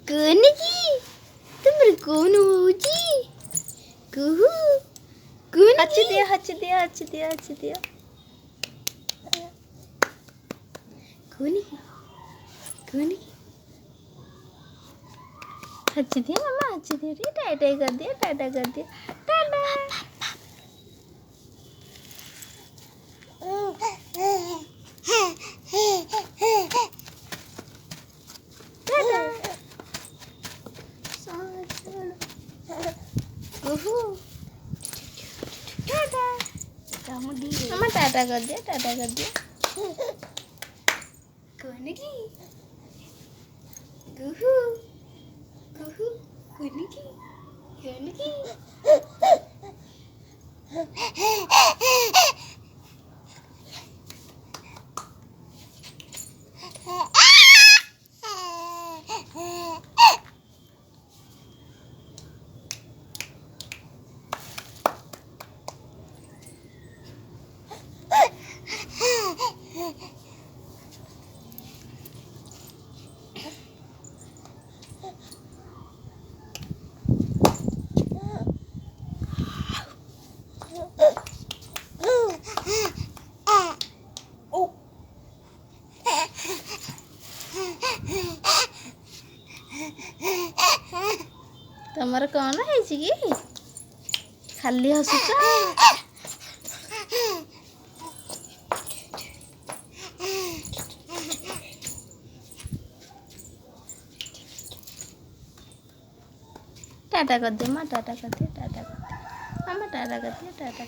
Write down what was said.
कौन की तुम कौन हो जी कुहू कौन हच दिया हच दिया हच दिया हच दिया कौन की हच दिया मम्मा हच दिया रे टाटा कर दिया टाटा कर दिया टाटा कुहू टाटा कामू दी मम्मा टाटा कर दिया टाटा कर दिया कौन की कुहू कुहू कौन की ତମର କଣ ହେଇଛି କି ଖାଲି ହସୁଛ टाटा कर दिया माँ टाटा कर दिया टाटा कर दिया मामा टाटा कर दिया टाटा